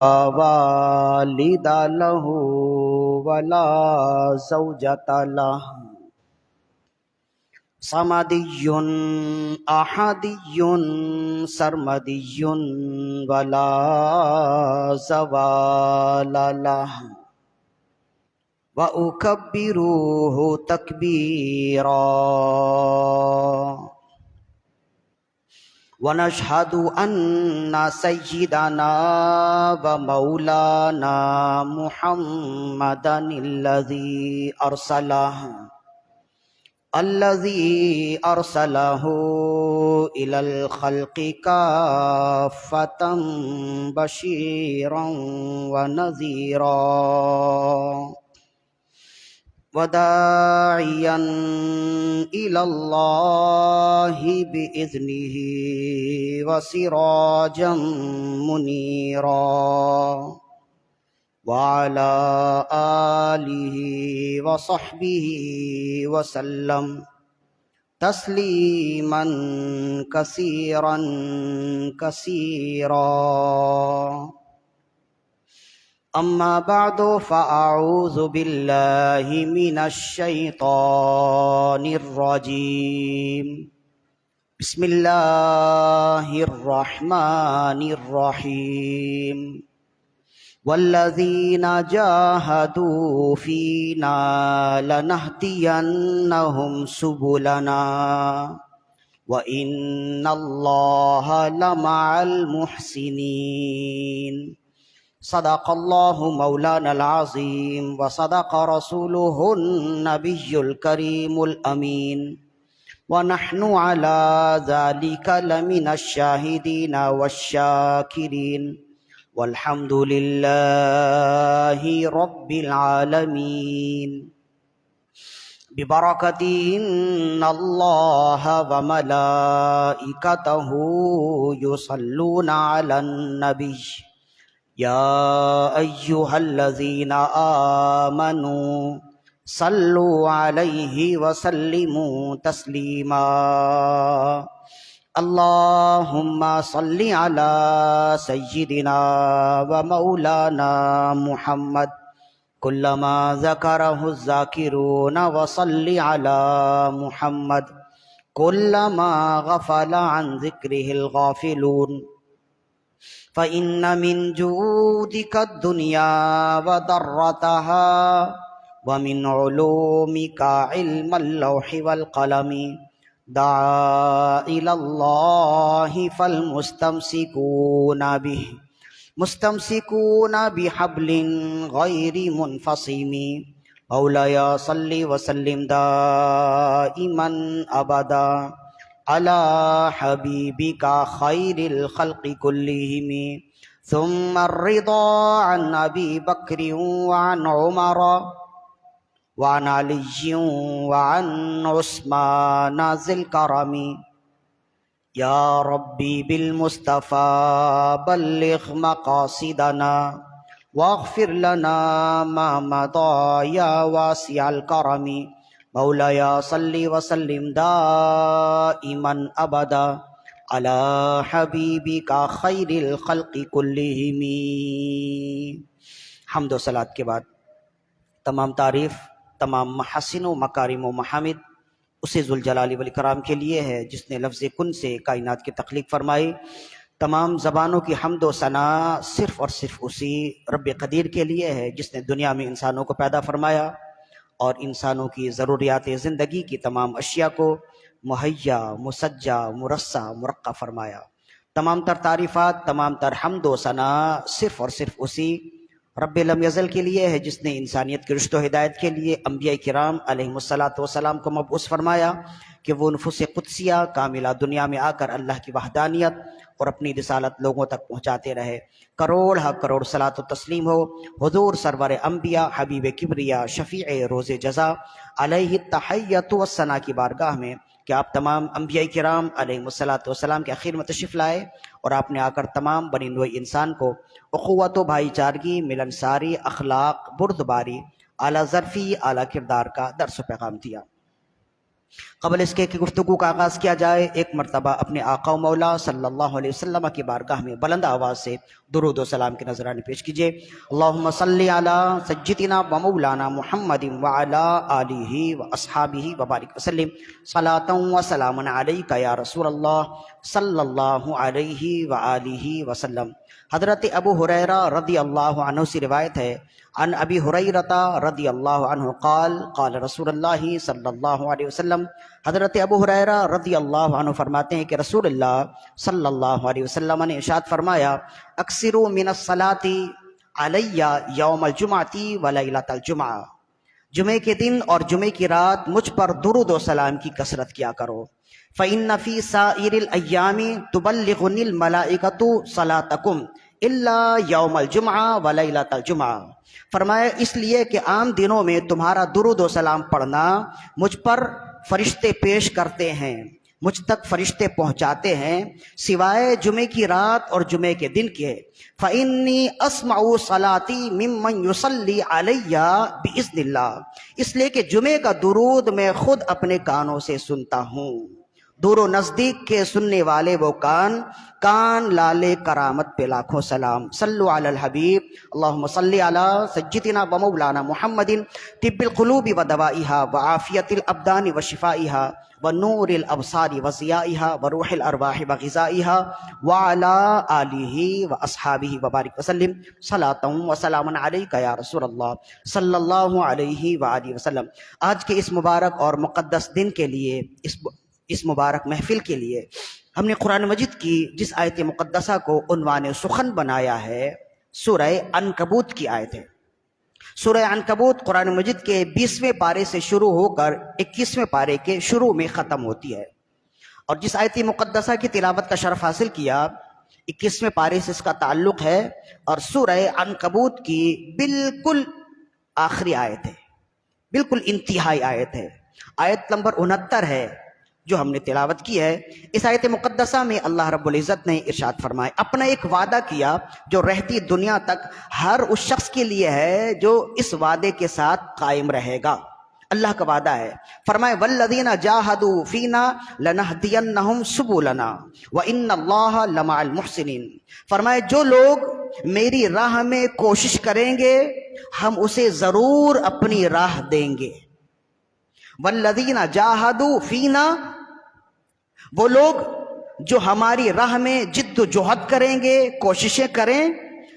والد له ولا زوجة له صمدي أحدي سرمدي ولا زوال له وأكبره تكبيرا ونشهد أن سيدنا ومولانا محمدا الذي أرسله إلى الخلق كافة بشيرا ونذيرا وداعيا إلى الله بإذنه وسراجا منيرا وعلى آله وصحبه وسلم تسليما كثيرا كثيرا. أما بعد فأعوذ بالله من الشيطان الرجيم. بسم الله الرحمن الرحيم. والذين جاهدوا فينا لنهدينهم سبلنا وإن الله لمع المحسنين. صدق الله مولانا العظيم وصدق رسوله النبي الكريم الأمين ونحن على ذلك لمن الشاهدين والشاكرين والحمد لله رب العالمين. ببركة إن الله وملائكته يصلون على النبي يا أيها الذين آمنوا صلوا عليه وسلموا تسليما. اللهم صل على سيدنا ومولانا محمد كلما ذكره الذاكرون وصل على محمد كلما غفل عن ذكره الغافلون. فإن من جودك الدنيا وضرتها ومن علومك علم اللوح والقلم. دعا إلى الله فالمستمسكون به مستمسكون بحبل غير منفصم. مولاي صل وسلم دائما أبدا على حبيبك خير الخلق كلهم. ثم الرضا عن أبي بكر وعن عمر وعن علي وعن عثمان ذي الكرم. يا ربي بالمصطفى بلغ مقاصدنا واغفر لنا ما مضى يا واسع الكرم. مولاي صل وسلم دائما أبدا على حبيبك خير الخلق كلهم. حمد و صلات کے بعد تمام تعریف، تمام محاسن و مکارم و محامد اسے ذوالجلال والاکرام کے لیے ہے جس نے لفظ کن سے کائنات کی تخلیق فرمائی. تمام زبانوں کی حمد و ثنا صرف اور صرف اسی رب قدیر کے لیے ہے جس نے دنیا میں انسانوں کو پیدا فرمایا اور انسانوں کی ضروریات زندگی کی تمام اشیاء کو مہیا، مسجع، مرصع، مرقع فرمایا. تمام تر تعریفات، تمام تر حمد و ثنا صرف اور صرف اسی رب لم یزل کے لیے ہے جس نے انسانیت کی رشد و ہدایت کے لیے انبیاء کرام علیہم السلام کو مبعوث فرمایا کہ وہ نفوس قدسیہ کاملہ دنیا میں آ کر اللہ کی وحدانیت اور اپنی رسالت لوگوں تک پہنچاتے رہے. کروڑ ہا کروڑ صلاۃ و تسلیم ہو حضور سرور انبیاء حبیب کبریا شفیع روز جزا علیہ التحیۃ والثناء کی بارگاہ میں کہ آپ تمام انبیاء کرام علیہم السلام کے اخیر میں تشریف لائے اور آپ نے آ کر تمام بنی نوع انسان کو اخوت و بھائی چارگی، ملنساری، اخلاق، بردباری، اعلیٰ ظرفی، اعلیٰ کردار کا درس و پیغام دیا. قبل اس کے کہ گفتگو کا آغاز کیا جائے، ایک مرتبہ اپنے آقا و مولا صلی اللہ علیہ وسلم کی بارگاہ میں بلند آواز سے درود و سلام کے نذرانے پیش کیجیے۔ اللہم صلی علی سیدنا و مولانا محمد وعلی آلہ و اصحابہ وبارک وسلم صلاۃ و سلام علیک یا رسول اللہ صلی اللہ علیہ وآلہ وسلم۔ حضرت ابو ہریرہ رضی اللہ عنہ سے روایت ہے، عن ابی ہریرہ رضی اللہ عنہ قال قال رسول اللہ صلی اللہ علیہ وسلم، حضرت ابو ہریرہ رضی اللہ عنہ فرماتے ہیں کہ رسول اللہ صلی اللہ علیہ وسلم نے ارشاد فرمایا، اکثروا من الصلاۃ علی یوم الجمعۃ و لیلۃ الجمعہ، جمعے کے دن اور جمعے کی رات مجھ پر درود و سلام کی کثرت کیا کرو۔ فإن فی سائر الایام تبلغنی الملائکۃ صلاتکم الا یوم الجمعہ و لیلۃ الجمعہ، فرمایا اس لیے کہ عام دنوں میں تمہارا درود و سلام پڑھنا مجھ پر فرشتے پیش کرتے ہیں، مجھ تک فرشتے پہنچاتے ہیں، سوائے جمعے کی رات اور جمعے کے دن کے۔ فَإِنِّي أَسْمَعُ صَلَاتِي مِمَّنْ يُصَلِّي عَلَيَّ بِإِذْنِ اللَّهِ، اس لیے کہ جمعے کا درود میں خود اپنے کانوں سے سنتا ہوں۔ دور و نزدیک کے سننے والے وہ کان لالے کرامت پہ لاکھوں سلام۔ صلو علی الحبیب اللہم صلی علی سیدنا و مولانا محمد طب القلوب و دوائها و عافیت الابدان و شفائها و نور الابصار و ضیائها و روح الارواح و غذائها و علی آلہ و اصحابہ و بارک وسلم صلاۃ و سلام علیک یا رسول اللہ صلی اللہ علیہ وآلہ وسلم۔ آج کے اس مبارک اور مقدس دن کے لیے، اس مبارک محفل کے لیے ہم نے قرآن مجید کی جس آیت مقدسہ کو عنوان سخن بنایا ہے، سورہ عنکبوت کی آیت ہے۔ سورہ عنکبوت قرآن مجید کے 20ویں پارے سے شروع ہو کر 21ویں پارے کے شروع میں ختم ہوتی ہے، اور جس آیت مقدسہ کی تلاوت کا شرف حاصل کیا 21ویں پارے سے اس کا تعلق ہے، اور سورہ عنکبوت کی بالکل آخری آیت ہے، بالکل انتہائی آیت ہے، آیت نمبر 69 ہے جو ہم نے تلاوت کی ہے۔ اس آیت مقدسہ میں اللہ رب العزت نے ارشاد فرمائے، اپنا ایک وعدہ کیا جو رہتی دنیا تک ہر اس شخص کے لیے ہے جو اس وعدے کے ساتھ قائم رہے گا۔ اللہ کا وعدہ ہے، فرمائے والذین جاہدوا فینا لنہدینہم سبلنا وان اللہ لمع المحسنین، فرمائے جو لوگ میری راہ میں کوشش کریں گے ہم اسے ضرور اپنی راہ دیں گے۔ والذین جاہدوا فینا، وہ لوگ جو ہماری راہ میں جد و جہد کریں گے، کوششیں کریں،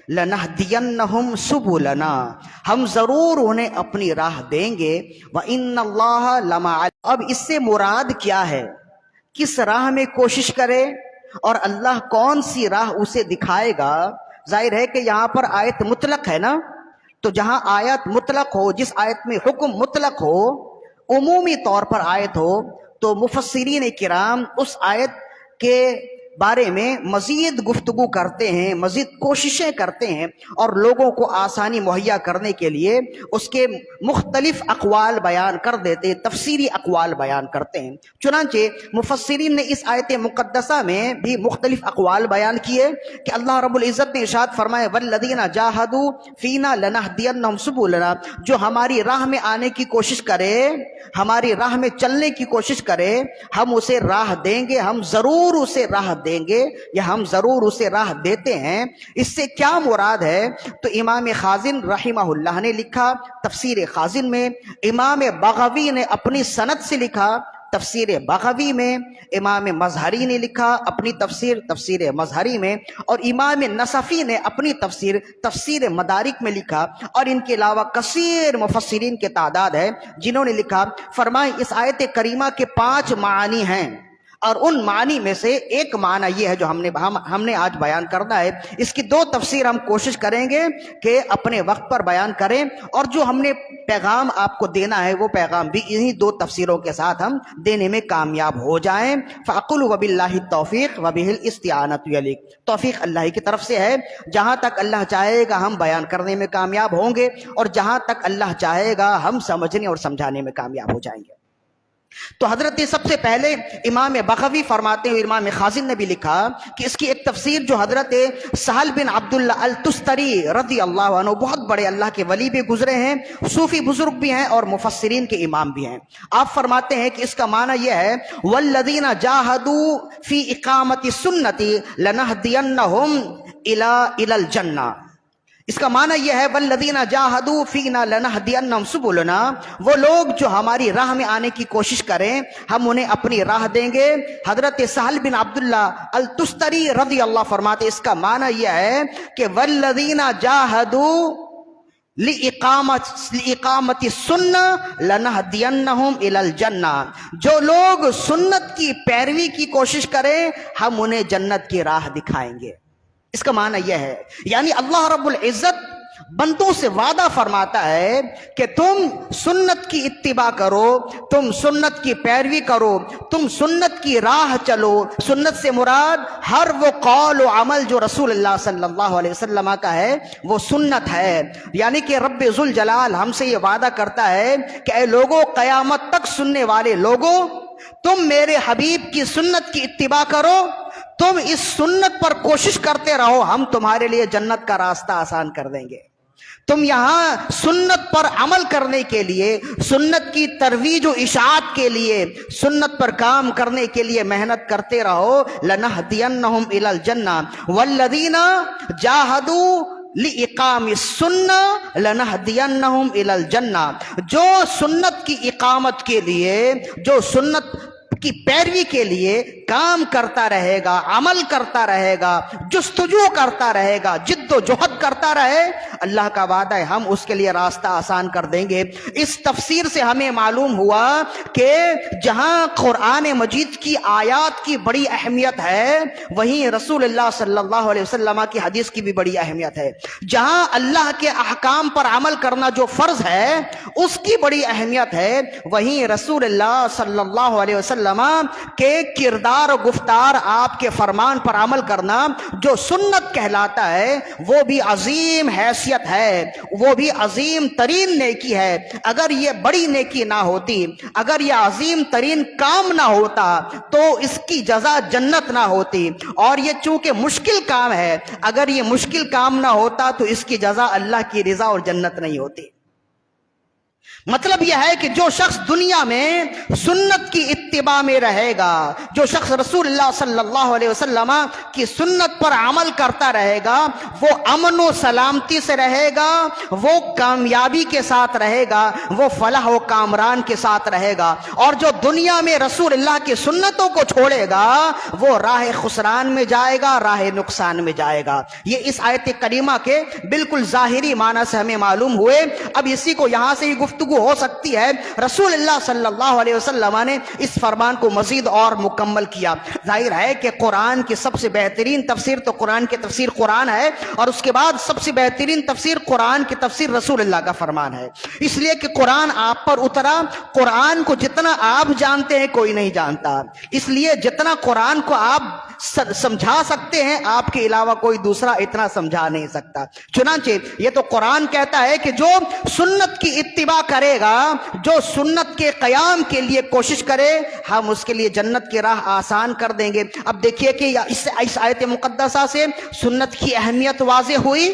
لنہدینہم سبلنا، ہم ضرور انہیں اپنی راہ دیں گے، وان اللہ لمع۔ اب اس سے مراد کیا ہے؟ کس راہ میں کوشش کرے اور اللہ کون سی راہ اسے دکھائے گا؟ ظاہر ہے کہ یہاں پر آیت مطلق ہے نا، تو جہاں آیت مطلق ہو، جس آیت میں حکم مطلق ہو، عمومی طور پر آیت ہو، تو مفسرین کرام اس آیت کے بارے میں مزید گفتگو کرتے ہیں، مزید کوششیں کرتے ہیں، اور لوگوں کو آسانی مہیا کرنے کے لیے اس کے مختلف اقوال بیان کر دیتے، تفسیری اقوال بیان کرتے ہیں۔ چنانچہ مفسرین نے اس آیت مقدسہ میں بھی مختلف اقوال بیان کیے کہ اللہ رب العزت نے ارشاد فرمائے والذین جاہدوا فینا لنہدینہم سبلنا، جو ہماری راہ میں آنے کی کوشش کرے، ہماری راہ میں چلنے کی کوشش کرے، ہم اسے راہ دیں گے، ہم ضرور اسے راہ دیں گے، یا ہم ضرور اسے راہ دیتے ہیں۔ اس سے کیا مراد ہے؟ تو امام خازن رحمہ اللہ نے لکھا تفسیر خازن میں، امام بغوی نے اپنی سند سے لکھا تفسیر بغوی میں، امام مظہری نے لکھا اپنی تفسیر مظہری میں، اور امام نصفی نے اپنی تفسیر مدارک میں لکھا، اور ان کے علاوہ کثیر مفسرین کے تعداد ہے جنہوں نے لکھا۔ فرمائے اس آیت کریمہ کے 5 معانی ہیں، اور ان معنی میں سے ایک معنی یہ ہے جو ہم نے آج بیان کرنا ہے۔ اس کی 2 تفسیر ہم کوشش کریں گے کہ اپنے وقت پر بیان کریں، اور جو ہم نے پیغام آپ کو دینا ہے وہ پیغام بھی انہی 2 تفسیروں کے ساتھ ہم دینے میں کامیاب ہو جائیں۔ فَأَقُولُ وَبِاللَّهِ التَّوْفِيقُ وَبِهِ الْإِسْتِعَانَةُ إِلَيْكَ، توفیق اللہ کی طرف سے ہے، جہاں تک اللہ چاہے گا ہم بیان کرنے میں کامیاب ہوں گے، اور جہاں تک اللہ چاہے گا ہم سمجھنے اور سمجھانے میں کامیاب ہو جائیں گے۔ تو حضرت سب سے پہلے امام بغوی فرماتے ہیں، امام خازن نے بھی لکھا کہ اس کی ایک تفسیر جو حضرت سہل بن عبداللہ التستری رضی اللہ عنہ، بہت بڑے اللہ کے ولی بھی گزرے ہیں، صوفی بزرگ بھی ہیں اور مفسرین کے امام بھی ہیں، آپ فرماتے ہیں کہ اس کا معنی یہ ہے والذین جاہدوا فی اقامت السنۃ لنہدینہم الی الجنہ۔ اس کا معنی یہ ہے والذین جاہدوا فینا لنہدینہم سبلنا، وہ لوگ جو ہماری راہ میں آنے کی کوشش کریں ہم انہیں اپنی راہ دیں گے۔ حضرت سہل بن عبداللہ التستری رضی اللہ فرماتے اس کا معنی یہ ہے کہ والذین جاہدوا لإقامت السنہ لنہدینہم الی الجنہ، جو لوگ سنت کی پیروی کی کوشش کریں ہم انہیں جنت کی راہ دکھائیں گے۔ اس کا معنی یہ ہے یعنی اللہ رب العزت بندوں سے وعدہ فرماتا ہے کہ تم سنت کی اتباع کرو، تم سنت کی پیروی کرو، تم سنت کی راہ چلو۔ سنت سے مراد ہر وہ قول و عمل جو رسول اللہ صلی اللہ علیہ وسلم کا ہے وہ سنت ہے، یعنی کہ رب ذوالجلال ہم سے یہ وعدہ کرتا ہے کہ اے لوگوں، قیامت تک سننے والے لوگوں، تم میرے حبیب کی سنت کی اتباع کرو، تم اس سنت پر کوشش کرتے رہو، ہم تمہارے لیے جنت کا راستہ آسان کر دیں گے۔ تم یہاں سنت پر عمل کرنے کے لیے، سنت کی ترویج و اشاعت کے لیے، سنت پر کام کرنے کے لیے محنت کرتے رہو۔ لنہدینہم الی الجنہ والذین جاہدوا لإقام السنہ لنہدینہم الی الجنہ، جو سنت کی اقامت کے لیے، جو سنت کی پیروی کے لیے کام کرتا رہے گا، عمل کرتا رہے گا، جستجو کرتا رہے گا، جد و جہد کرتا رہے، اللہ کا وعدہ ہے ہم اس کے لیے راستہ آسان کر دیں گے۔ اس تفسیر سے ہمیں معلوم ہوا کہ جہاں قرآن مجید کی آیات کی بڑی اہمیت ہے وہیں رسول اللہ صلی اللہ علیہ وسلم کی حدیث کی بھی بڑی اہمیت ہے۔ جہاں اللہ کے احکام پر عمل کرنا جو فرض ہے اس کی بڑی اہمیت ہے، وہیں رسول اللہ صلی اللہ علیہ وسلم کے کردار و گفتار، آپ کے فرمان پر عمل کرنا جو سنت کہلاتا ہے وہ بھی عظیم حیثیت ہے، وہ بھی عظیم ترین نیکی ہے۔ اگر یہ بڑی نیکی نہ ہوتی، اگر یہ عظیم ترین کام نہ ہوتا تو اس کی جزا جنت نہ ہوتی، اور یہ چونکہ مشکل کام ہے، اگر یہ مشکل کام نہ ہوتا تو اس کی جزا اللہ کی رضا اور جنت نہیں ہوتی۔ مطلب یہ ہے کہ جو شخص دنیا میں سنت کی اتباع میں رہے گا، جو شخص رسول اللہ صلی اللہ علیہ وسلم کی سنت پر عمل کرتا رہے گا، وہ امن و سلامتی سے رہے گا، وہ کامیابی کے ساتھ رہے گا، وہ فلاح و کامران کے ساتھ رہے گا۔ اور جو دنیا میں رسول اللہ کی سنتوں کو چھوڑے گا وہ راہ خسران میں جائے گا، راہ نقصان میں جائے گا۔ یہ اس آیت کریمہ کے بالکل ظاہری معنی سے ہمیں معلوم ہوئے۔ اب اسی کو یہاں سے ہی گفتگو ہو سکتی ہے، رسول اللہ صلی اللہ علیہ وسلم نے اس فرمان کو مزید اور مکمل کیا۔ ظاہر ہے کہ قرآن کی سب سے بہترین تفسیر تو قرآن کی تفسیر قرآن ہے، اور اس کے بعد سب سے بہترین تفسیر قرآن کی تفسیر رسول اللہ کا فرمان ہے، اس لیے کہ قرآن آپ پر اترا۔ قرآن کو جتنا آپ جانتے ہیں کوئی نہیں جانتا، اس لیے جتنا قرآن کو آپ سمجھا سکتے ہیں آپ کے علاوہ کوئی دوسرا اتنا سمجھا نہیں سکتا۔ چنانچہ یہ تو قرآن کہتا ہے کہ جو سنت کی اتباع کرے گا، جو سنت کے قیام کے لیے کوشش کرے، ہم اس کے لیے جنت کی راہ آسان کر دیں گے۔ اب دیکھیے کہ اس آیت مقدسہ سے سنت کی اہمیت واضح ہوئی۔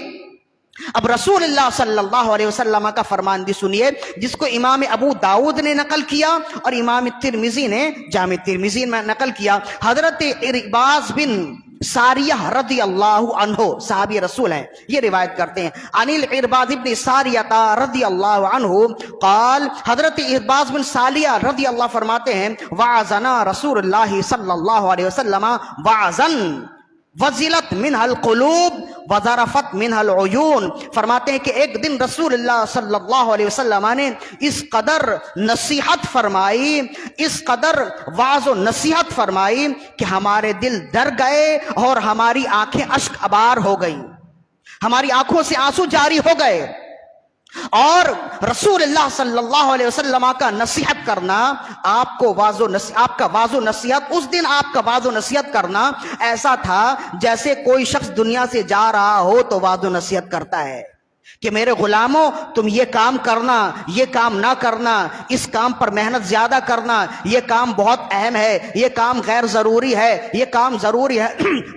اب رسول اللہ صلی اللہ علیہ وسلم کا فرمان بھی سنیے، جس کو امام ابو داؤد نے نقل کیا اور امام ترمذی نے جامع ترمذی میں نقل کیا۔ حضرت ارباز بن ساریہ رضی اللہ عنہ صحابی رسول ہیں، یہ روایت کرتے ہیں عن الارباز بن ساریہ رضی اللہ عنہ قال، حضرت ارباز بن ساریہ رضی اللہ فرماتے ہیں وعظنا رسول اللہ صلی اللہ علیہ وسلم وعظن وزلت منها القلوب وظرفت منها العیون، فرماتے ہیں کہ ایک دن رسول اللہ صلی اللہ علیہ وسلم نے اس قدر نصیحت فرمائی، اس قدر واعظ و نصیحت فرمائی کہ ہمارے دل ڈر گئے اور ہماری آنکھیں اشک آبار ہو گئیں، ہماری آنکھوں سے آنسو جاری ہو گئے۔ اور رسول اللہ صلی اللہ علیہ وسلم کا نصیحت کرنا، آپ کا واضح و نصیحت، اس دن آپ کا واضح و نصیحت کرنا ایسا تھا جیسے کوئی شخص دنیا سے جا رہا ہو تو واضح و نصیحت کرتا ہے۔ کہ میرے غلاموں تم یہ کام کرنا، یہ کام نہ کرنا، اس کام پر محنت زیادہ کرنا، یہ کام بہت اہم ہے، یہ کام غیر ضروری ہے، یہ کام ضروری ہے۔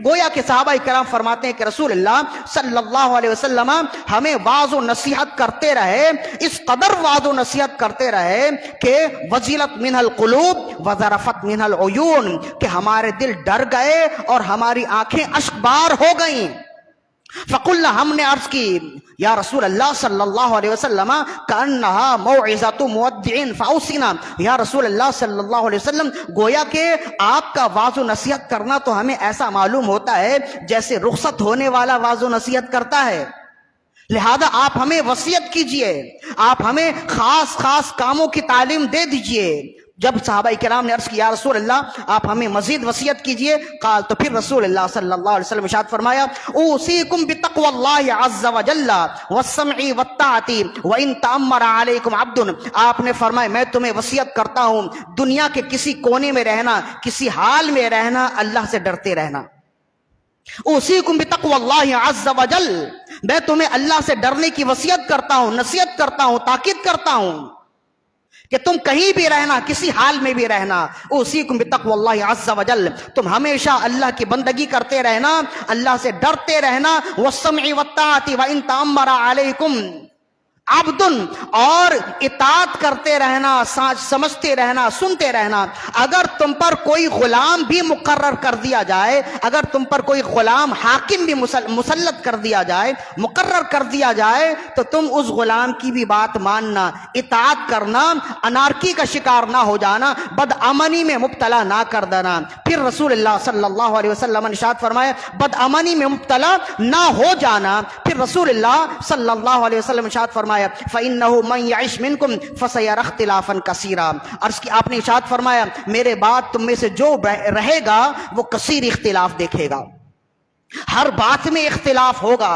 گویا کہ صحابہ کرام فرماتے ہیں کہ رسول اللہ صلی اللہ علیہ وسلم ہمیں واعظ و نصیحت کرتے رہے، اس قدر واعظ و نصیحت کرتے رہے کہ وجلت منہ القلوب وذرفت منہ العیون، کہ ہمارے دل ڈر گئے اور ہماری آنکھیں اشکبار ہو گئیں۔ فقلنا، ہم نے عرض کی یا رسول اللہ صلی اللہ علیہ وسلم کأنہا موعظۃ مودع فاوصنا، یا رسول اللہ صلی اللہ علیہ وسلم گویا کہ آپ کا واعظ و نصیحت کرنا تو ہمیں ایسا معلوم ہوتا ہے جیسے رخصت ہونے والا واعظ و نصیحت کرتا ہے، لہذا آپ ہمیں وصیت کیجئے، آپ ہمیں خاص خاص کاموں کی تعلیم دے دیجئے۔ جب صحابہ کرام نے عرض کیا یا رسول اللہ آپ ہمیں مزید وصیت کیجئے، قال، تو پھر رسول اللہ صلی اللہ علیہ وسلم ارشاد فرمایا اوصیکم بتقوی اللہ عز وجل والسمع والطاعۃ وان تأمر علیکم عبد، آپ نے فرمایا میں تمہیں وصیت کرتا ہوں دنیا کے کسی کونے میں رہنا، کسی حال میں رہنا، اللہ سے ڈرتے رہنا۔ اوصیکم بتقوی اللہ عز وجل، میں تمہیں اللہ سے ڈرنے کی وصیت کرتا ہوں، نصیحت کرتا ہوں، تاکید کرتا ہوں کہ تم کہیں بھی رہنا، کسی حال میں بھی رہنا، اوصیکم بتقوی اللہ عز وجل، تم ہمیشہ اللہ کی بندگی کرتے رہنا، اللہ سے ڈرتے رہنا، والسمع والطاعۃ وان تأمر علیکم عبد، اور اطاعت کرتے رہنا، سمجھتے رہنا، سنتے رہنا۔ اگر تم پر کوئی غلام بھی مقرر کر دیا جائے، اگر تم پر کوئی غلام حاکم بھی مسلط کر دیا جائے، مقرر کر دیا جائے، تو تم اس غلام کی بھی بات ماننا، اطاعت کرنا، انارکی کا شکار نہ ہو جانا، بدامنی میں مبتلا نہ کر دینا۔ پھر رسول اللہ صلی اللہ علیہ وسلم نے ارشاد فرمایا بدامنی میں مبتلا نہ ہو جانا۔ پھر رسول اللہ صلی اللہ علیہ وسلم ارشاد فرمایا فَإِنَّهُ مَنْ يَعِشْ مِنْكُمْ فَسَيَرَى اخْتِلَافًا كَثِيرًا، عرض کی آپ نے ارشاد فرمایا میرے بعد تم میں سے جو رہے گا وہ کثیر اختلاف دیکھے گا، ہر بات میں اختلاف ہوگا،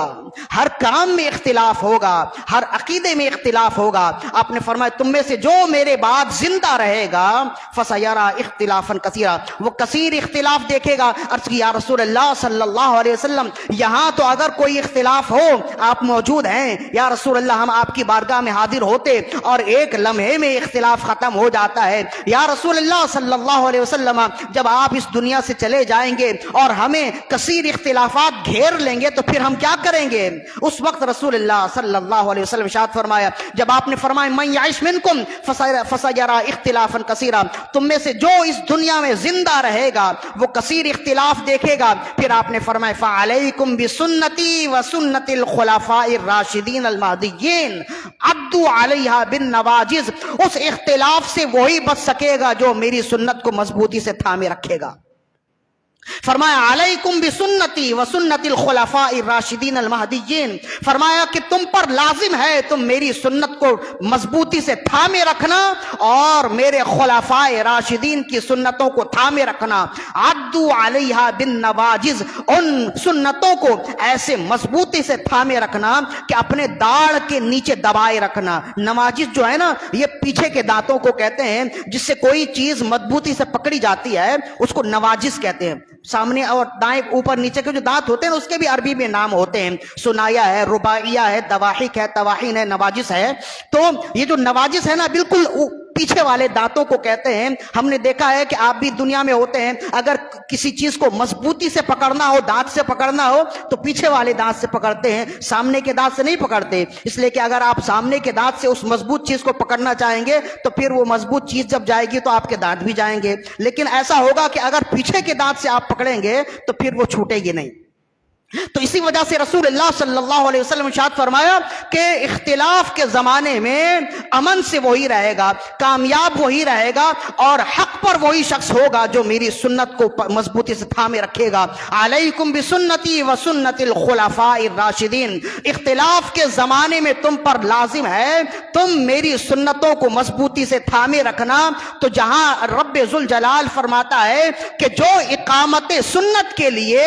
ہر کام میں اختلاف ہوگا، ہر عقیدے میں اختلاف ہوگا۔ آپ نے فرمایا تم میں سے جو میرے بعد زندہ رہے گا فَسَيَرَى اخْتِلَافًا كَثِيرًا، وہ کثیر اختلاف دیکھے گا۔ عرض کی یا رسول اللہ صلی اللہ علیہ وسلم یہاں تو اگر کوئی اختلاف ہو آپ موجود ہیں، یا رسول اللہ ہم آپ کی بارگاہ میں حاضر ہوتے اور ایک لمحے میں اختلاف ختم ہو جاتا ہے۔ یا رسول اللہ صلی اللہ علیہ وسلم جب آپ اس دنیا سے چلے جائیں گے اور ہمیں کثیر اختلاف گھیر لیں گے تو پھر ہم کیا کریں گے؟ اس وقت رسول اللہ صلی اللہ علیہ وسلم ارشاد فرمایا جب آپ نے فرمایا من یعش منکم فسیرا اختلافا کثیرا، تم میں سے جو اس دنیا میں زندہ رہے گا وہ کثیر اختلاف دیکھے گا۔ پھر آپ نے فرمایا فعلیکم بسنتی وسنت الخلفاء الراشدین المہدیین عضوا علیہا بالنواجذ، اس اختلاف سے وہی بچ سکے گا جو میری سنت کو مضبوطی سے تھامے رکھے گا۔ فرمایا علیکم بسنتی وسنت الخلفاء الراشدین المہدیین، فرمایا کہ تم پر لازم ہے تم میری سنت کو مضبوطی سے تھامے رکھنا اور میرے خلفاء راشدین کی سنتوں کو تھامے رکھنا۔ عضوا علیہا بالنواجذ، ان سنتوں کو ایسے مضبوطی سے تھامے رکھنا کہ اپنے داڑھ کے نیچے دبائے رکھنا۔ نواجذ جو ہے نا یہ پیچھے کے دانتوں کو کہتے ہیں، جس سے کوئی چیز مضبوطی سے پکڑی جاتی ہے اس کو نواجذ کہتے ہیں۔ سامنے اور دائیں اوپر نیچے کے جو دانت ہوتے ہیں اس کے بھی عربی میں نام ہوتے ہیں، سنایا ہے، رباعیہ ہے، دواحق ہے، تواحین ہے، نواجس ہے۔ تو یہ جو نواجس ہے نا بالکل پیچھے والے دانتوں کو کہتے ہیں۔ ہم نے دیکھا ہے کہ آپ بھی دنیا میں ہوتے ہیں، اگر کسی چیز کو مضبوطی سے پکڑنا ہو، دانت سے پکڑنا ہو تو پیچھے والے دانت سے پکڑتے ہیں، سامنے کے دانت سے نہیں پکڑتے، اس لیے کہ اگر آپ سامنے کے دانت سے اس مضبوط چیز کو پکڑنا چاہیں گے تو پھر وہ مضبوط چیز جب جائے گی تو آپ کے دانت بھی جائیں گے، لیکن ایسا ہوگا کہ اگر پیچھے کے دانت سے آپ پکڑیں گے تو پھر وہ چھوٹے گی نہیں۔ تو اسی وجہ سے رسول اللہ صلی اللہ علیہ وسلم ارشاد فرمایا کہ اختلاف کے زمانے میں امن سے وہی رہے گا، کامیاب وہی رہے گا اور حق پر وہی شخص ہوگا جو میری سنت کو مضبوطی سے تھامے رکھے گا۔ علیکم بسنتی وسنت الخلفاء الراشدین، اختلاف کے زمانے میں تم پر لازم ہے تم میری سنتوں کو مضبوطی سے تھامے رکھنا۔ تو جہاں رب ذوالجلال فرماتا ہے کہ جو اقامت سنت کے لیے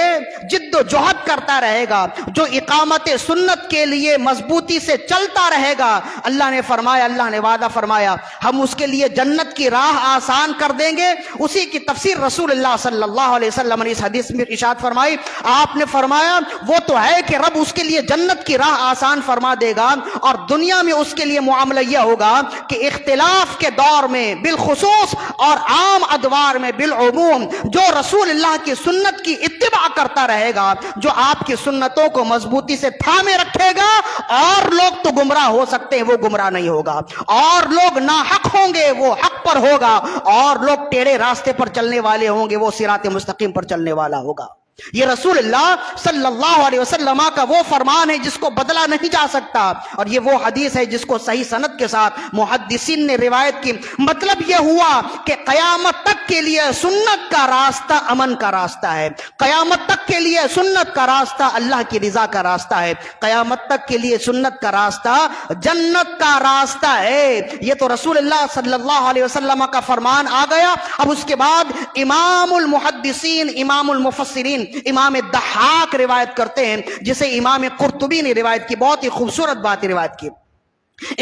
جد و جہد کرتا رہے گا، جو اقامت سنت کے لیے مضبوطی سے چلتا رہے گا، اللہ نے فرمایا، اللہ نے وعدہ فرمایا ہم اس کے لیے جنت کی راہ آسان کر دیں گے۔ اسی کی تفسیر رسول اللہ صلی اللہ علیہ وسلم نے اس حدیث میں ارشاد فرمائی، آپ نے فرمایا وہ تو ہے کہ رب اس کے لیے جنت کی راہ آسان فرما دے گا، اور دنیا میں اس کے لیے معاملہ یہ ہوگا کہ اختلاف کے دور میں بالخصوص اور عام ادوار میں بالعموم جو رسول اللہ کی سنت کی اتباع کرتا رہے گا، جو آپ کی سنتوں کو مضبوطی سے تھامے رکھے گا، اور لوگ تو گمراہ ہو سکتے ہیں وہ گمراہ نہیں ہوگا، اور لوگ ناحق ہوں گے وہ حق پر ہوگا، اور لوگ ٹیڑے راستے پر چلنے والے ہوں گے وہ صراط مستقیم پر چلنے والا ہوگا۔ یہ رسول اللہ صلی اللہ علیہ وسلم کا وہ فرمان ہے جس کو بدلا نہیں جا سکتا، اور یہ وہ حدیث ہے جس کو صحیح سند کے ساتھ محدثین نے روایت کی۔ مطلب یہ ہوا کہ قیامت تک کے لیے سنت کا راستہ امن کا راستہ ہے، قیامت تک کے لیے سنت کا راستہ اللہ کی رضا کا راستہ ہے، قیامت تک کے لیے سنت کا راستہ جنت کا راستہ ہے۔ یہ تو رسول اللہ صلی اللہ علیہ وسلم کا فرمان آ گیا۔ اب اس کے بعد امام المحدثین، امام المفسرین، امام الضحاک روایت کرتے ہیں، جسے امام قرطبی نے روایت کی، بہت ہی خوبصورت بات روایت کی۔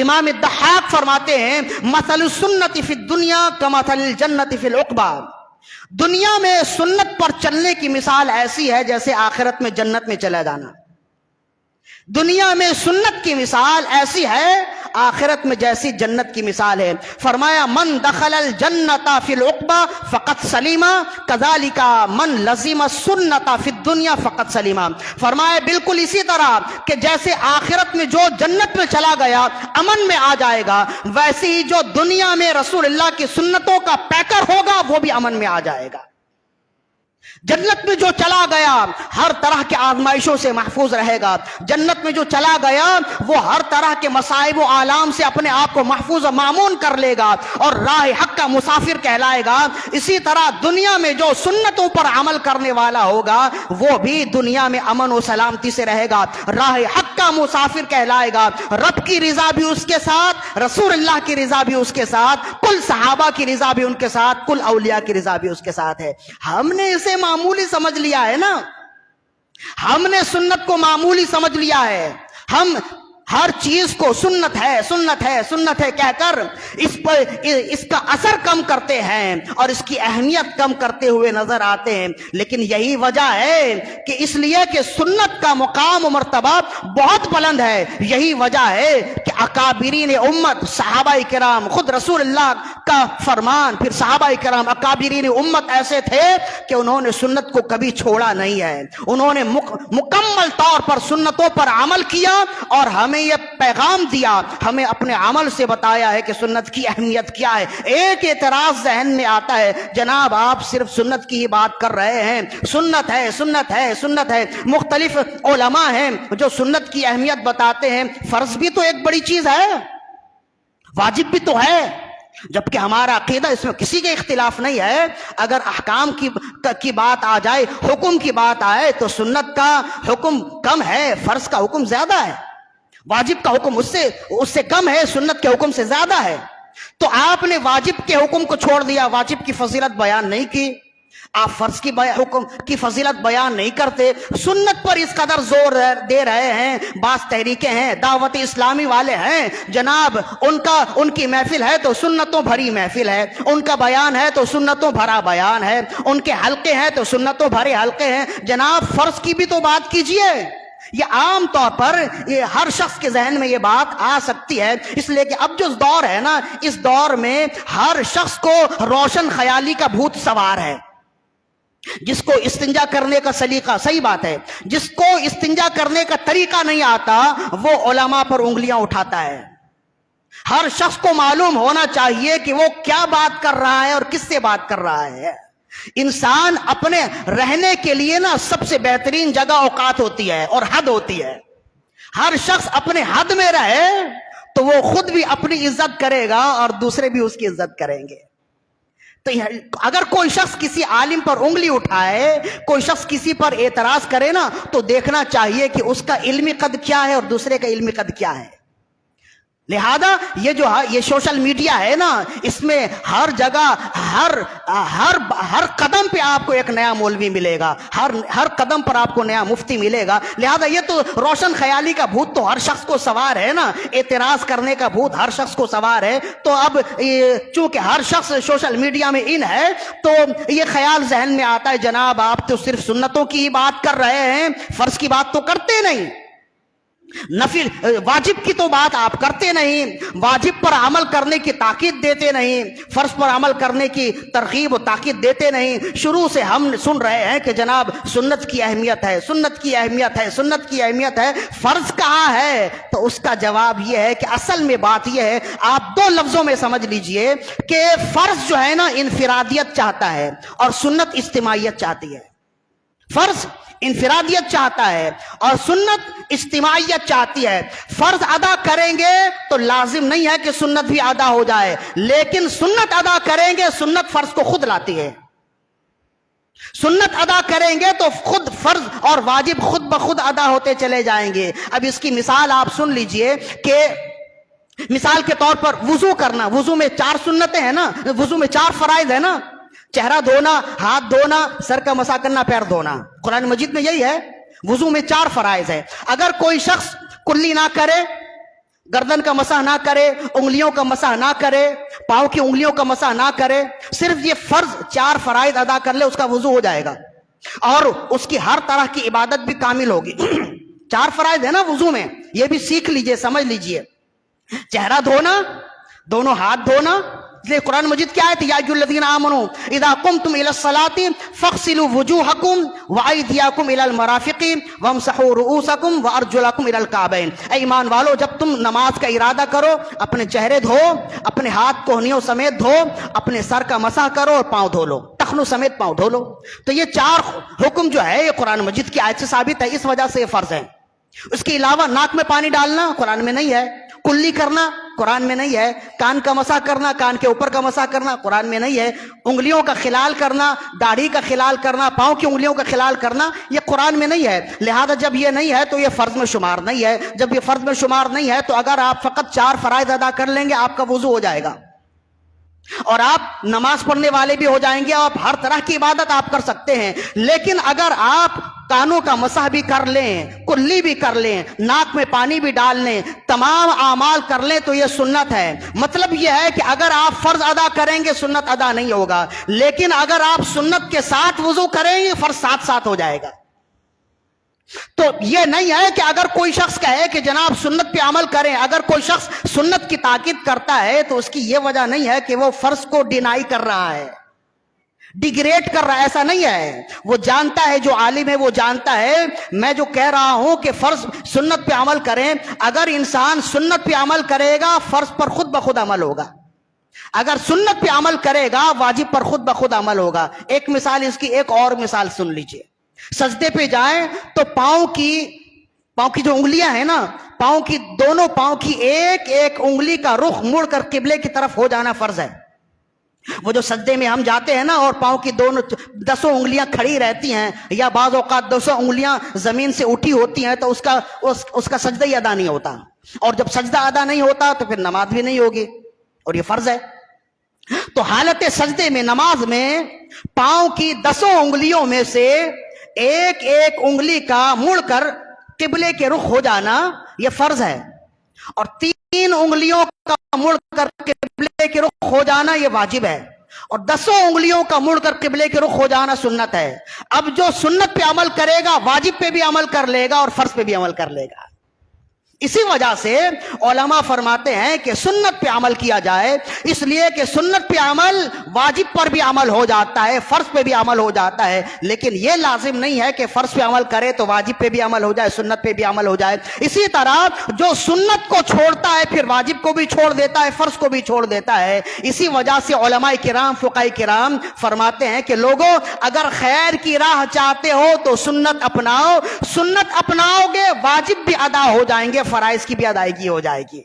امام الضحاک فرماتے ہیں مثل السنت فی الدنیا کمثل الجنت فی العقبہ، دنیا میں سنت پر چلنے کی مثال ایسی ہے جیسے آخرت میں جنت میں چلا جانا۔ دنیا میں سنت کی مثال ایسی ہے آخرت میں جیسی جنت کی مثال ہے۔ فرمایا من دخل الجنت فی العقبہ فقط سلیما کذالک من لزم السنت فی الدنیا فقط سلیما۔ فرمایا بالکل اسی طرح کہ جیسے آخرت میں جو جنت میں چلا گیا امن میں آ جائے گا، ویسے ہی جو دنیا میں رسول اللہ کی سنتوں کا پیکر ہوگا وہ بھی امن میں آ جائے گا۔ جنت میں جو چلا گیا ہر طرح کے آزمائشوں سے محفوظ رہے گا، جنت میں جو چلا گیا وہ ہر طرح کے مصائب و آلام سے اپنے آپ کو محفوظ و مامون کر لے گا اور راہ حق کا مسافر کہلائے گا۔ اسی طرح دنیا میں جو سنتوں پر عمل کرنے والا ہوگا وہ بھی دنیا میں امن و سلامتی سے رہے گا، راہ حق کا مسافر کہلائے گا۔ رب کی رضا بھی اس کے ساتھ، رسول اللہ کی رضا بھی اس کے ساتھ، کل صحابہ کی رضا بھی ان کے ساتھ، کل اولیاء کی رضا بھی اس کے ساتھ ہے۔ ہم نے اسے معمولی سمجھ لیا ہے نا، ہم نے سنت کو معمولی سمجھ لیا ہے، ہم ہر چیز کو سنت ہے سنت ہے سنت ہے کہہ کر اس پر اس کا اثر کم کرتے ہیں اور اس کی اہمیت کم کرتے ہوئے نظر آتے ہیں۔ لیکن یہی وجہ ہے کہ اس لیے کہ سنت کا مقام و مرتبہ بہت بلند ہے، یہی وجہ ہے کہ اکابرین امت صحابہ کرام، خود رسول اللہ کا فرمان، پھر صحابہ کرام اکابرین امت ایسے تھے کہ انہوں نے سنت کو کبھی چھوڑا نہیں ہے، انہوں نے مکمل طور پر سنتوں پر عمل کیا اور ہمیں یہ پیغام دیا، ہمیں اپنے عمل سے بتایا ہے کہ سنت کی اہمیت کیا ہے۔ ایک اعتراض ذہن میں آتا ہے، جناب آپ صرف سنت کی ہی بات کر رہے ہیں، سنت ہے سنت ہے سنت ہے، مختلف علماء ہیں جو سنت کی اہمیت بتاتے ہیں، فرض بھی تو ایک بڑی چیز ہے، واجب بھی تو ہے، جبکہ ہمارا عقیدہ اس میں کسی کے اختلاف نہیں ہے۔ اگر احکام کی بات آ جائے، حکم کی بات آئے تو سنت کا حکم کم ہے، فرض کا حکم زیادہ ہے، واجب کا حکم اس سے کم ہے، سنت کے حکم سے زیادہ ہے۔ تو آپ نے واجب کے حکم کو چھوڑ دیا، واجب کی فضیلت بیان نہیں کی، آپ فرض کی حکم کی فضیلت بیان نہیں کرتے، سنت پر اس قدر زور دے رہے ہیں۔ بعض تحریکیں ہیں، دعوت اسلامی والے ہیں، جناب ان کی محفل ہے تو سنتوں بھری محفل ہے، ان کا بیان ہے تو سنتوں بھرا بیان ہے، ان کے حلقے ہیں تو سنتوں بھرے حلقے ہیں۔ جناب فرض کی بھی تو بات کیجئے۔ یہ عام طور پر یہ ہر شخص کے ذہن میں یہ بات آ سکتی ہے، اس لیے کہ اب جو دور ہے نا، اس دور میں ہر شخص کو روشن خیالی کا بھوت سوار ہے۔ جس کو استنجا کرنے کا سلیقہ، صحیح بات ہے، جس کو استنجا کرنے کا طریقہ نہیں آتا وہ علماء پر انگلیاں اٹھاتا ہے۔ ہر شخص کو معلوم ہونا چاہیے کہ وہ کیا بات کر رہا ہے اور کس سے بات کر رہا ہے۔ انسان اپنے رہنے کے لیے نا سب سے بہترین جگہ اوقات ہوتی ہے اور حد ہوتی ہے۔ ہر شخص اپنے حد میں رہے تو وہ خود بھی اپنی عزت کرے گا اور دوسرے بھی اس کی عزت کریں گے۔ تو اگر کوئی شخص کسی عالم پر انگلی اٹھائے، کوئی شخص کسی پر اعتراض کرے نا، تو دیکھنا چاہیے کہ اس کا علمی قد کیا ہے اور دوسرے کا علمی قد کیا ہے۔ لہذا یہ سوشل میڈیا ہے نا، اس میں ہر جگہ ہر قدم پہ آپ کو ایک نیا مولوی ملے گا، ہر قدم پر آپ کو نیا مفتی ملے گا. لہذا یہ تو روشن خیالی کا بھوت تو ہر شخص کو سوار ہے نا، اعتراض کرنے کا بھوت ہر شخص کو سوار ہے. تو اب چونکہ ہر شخص سوشل میڈیا میں ان ہے تو یہ خیال ذہن میں آتا ہے جناب آپ تو صرف سنتوں کی ہی بات کر رہے ہیں، فرض کی بات تو کرتے نہیں، نفل واجب کی تو بات آپ کرتے نہیں، واجب پر عمل کرنے کی تاکید دیتے نہیں، فرض پر عمل کرنے کی ترغیب و تاکید دیتے نہیں. شروع سے ہم سن رہے ہیں کہ جناب سنت کی اہمیت ہے، سنت کی اہمیت ہے، سنت کی اہمیت ہے، فرض کہاں ہے؟ تو اس کا جواب یہ ہے کہ اصل میں بات یہ ہے، آپ دو لفظوں میں سمجھ لیجئے کہ فرض جو ہے نا انفرادیت چاہتا ہے اور سنت اجتماعیت چاہتی ہے. فرض انفرادیت چاہتا ہے اور سنت اجتماعیت چاہتی ہے. فرض ادا کریں گے تو لازم نہیں ہے کہ سنت بھی ادا ہو جائے، لیکن سنت ادا کریں گے، سنت فرض کو خود لاتی ہے. سنت ادا کریں گے تو خود فرض اور واجب خود بخود ادا ہوتے چلے جائیں گے. اب اس کی مثال آپ سن لیجئے کہ مثال کے طور پر وضو کرنا، وضو میں 4 سنتیں ہیں نا، وضو میں 4 فرائض ہیں نا، چہرہ دھونا، ہاتھ دھونا، سر کا مسح کرنا، پیر دھونا. قرآن مجید میں یہی ہے، وضو میں 4 فرائض ہے. اگر کوئی شخص کلی نہ کرے، گردن کا مسح نہ کرے، انگلیوں کا مسح نہ کرے، پاؤں کی انگلیوں کا مسح نہ کرے، صرف یہ فرض 4 فرائض ادا کر لے، اس کا وضو ہو جائے گا اور اس کی ہر طرح کی عبادت بھی کامل ہوگی. 4 فرائض ہے نا وضو میں، یہ بھی سیکھ لیجئے، سمجھ لیجئے. چہرہ دھونا، دونوں ہاتھ دھونا. قرآن مجید کیا ہے؟ یا ایھا الذین آمنوا اذا قمتم الى الصلاۃ فاغسلوا وجوہکم وایدیکم الى المرافق وامسحوا رؤوسکم وارجلکم الى الکعبین. اے ایمان والو، جب تم نماز کا ارادہ کرو اپنے چہرے دھو، اپنے ہاتھ کوہنیوں سمیت دھو، اپنے سر کا مسح کرو اور پاؤں دھو لو، ٹخنوں سمیت پاؤں دھو لو. تو یہ 4 حکم جو ہے یہ قرآن مجید کی آیت سے ثابت ہے، اس وجہ سے یہ فرض ہے. اس کے علاوہ ناک میں پانی ڈالنا قرآن میں نہیں ہے، کلی کرنا قرآن میں نہیں ہے، کان کا مسح کرنا، کان کے اوپر کا مسح کرنا قرآن میں نہیں ہے، انگلیوں کا خلال کرنا، داڑھی کا خلال کرنا، پاؤں کی انگلیوں کا خلال کرنا یہ قرآن میں نہیں ہے. لہذا جب یہ نہیں ہے تو یہ فرض میں شمار نہیں ہے. جب یہ فرض میں شمار نہیں ہے تو اگر آپ فقط 4 فرائض ادا کر لیں گے آپ کا وضو ہو جائے گا اور آپ نماز پڑھنے والے بھی ہو جائیں گے، آپ ہر طرح کی عبادت آپ کر سکتے ہیں. لیکن اگر آپ کانوں کا مسح بھی کر لیں، کلی بھی کر لیں، ناک میں پانی بھی ڈال لیں، تمام اعمال کر لیں تو یہ سنت ہے. مطلب یہ ہے کہ اگر آپ فرض ادا کریں گے سنت ادا نہیں ہوگا، لیکن اگر آپ سنت کے ساتھ وضو کریں گے فرض ساتھ ساتھ ہو جائے گا. تو یہ نہیں ہے کہ اگر کوئی شخص کہے کہ جناب سنت پہ عمل کریں، اگر کوئی شخص سنت کی تاکید کرتا ہے تو اس کی یہ وجہ نہیں ہے کہ وہ فرض کو ڈینائی کر رہا ہے، ڈیگریڈ کر رہا ہے، ایسا نہیں ہے. وہ جانتا ہے، جو عالم ہے وہ جانتا ہے. میں جو کہہ رہا ہوں کہ فرض سنت پہ عمل کریں، اگر انسان سنت پہ عمل کرے گا فرض پر خود بخود عمل ہوگا، اگر سنت پہ عمل کرے گا واجب پر خود بخود عمل ہوگا. ایک مثال، اس کی ایک اور مثال سن لیجئے. سجدے پہ جائیں تو پاؤں کی جو انگلیاں ہیں نا، دونوں پاؤں کی ایک ایک انگلی کا رخ مڑ کر قبلے کی طرف ہو جانا فرض ہے. وہ جو سجدے میں ہم جاتے ہیں نا اور پاؤں کی 10 انگلیاں کھڑی رہتی ہیں یا بعض اوقات 200 انگلیاں زمین سے اٹھی ہوتی ہیں تو اس کا سجدہ ہی ادا نہیں ہوتا، اور جب سجدہ ادا نہیں ہوتا تو پھر نماز بھی نہیں ہوگی اور یہ فرض ہے. تو حالت سجدے میں، نماز میں، پاؤں کی 10 انگلیوں میں سے ایک ایک انگلی کا مڑ کر قبلے کے رخ ہو جانا یہ فرض ہے، اور 3 انگلیوں کا مڑ کر قبلے کے رخ ہو جانا یہ واجب ہے، اور 10 انگلیوں کا مڑ کر قبلے کے رخ ہو جانا سنت ہے. اب جو سنت پہ عمل کرے گا واجب پہ بھی عمل کر لے گا اور فرض پہ بھی عمل کر لے گا. اسی وجہ سے علماء فرماتے ہیں کہ سنت پہ عمل کیا جائے، اس لیے کہ سنت پہ عمل واجب پر بھی عمل ہو جاتا ہے، فرض پہ بھی عمل ہو جاتا ہے. لیکن یہ لازم نہیں ہے کہ فرض پہ عمل کرے تو واجب پہ بھی عمل ہو جائے، سنت پہ بھی عمل ہو جائے. اسی طرح جو سنت کو چھوڑتا ہے پھر واجب کو بھی چھوڑ دیتا ہے، فرض کو بھی چھوڑ دیتا ہے. اسی وجہ سے علماء کرام، فقہاء کرام فرماتے ہیں کہ لوگوں اگر خیر کی راہ چاہتے ہو تو سنت اپناؤ، سنت اپناؤ گے واجب بھی ادا ہو جائیں گے، فرائض کی بھی ادائیگی ہو جائے گی.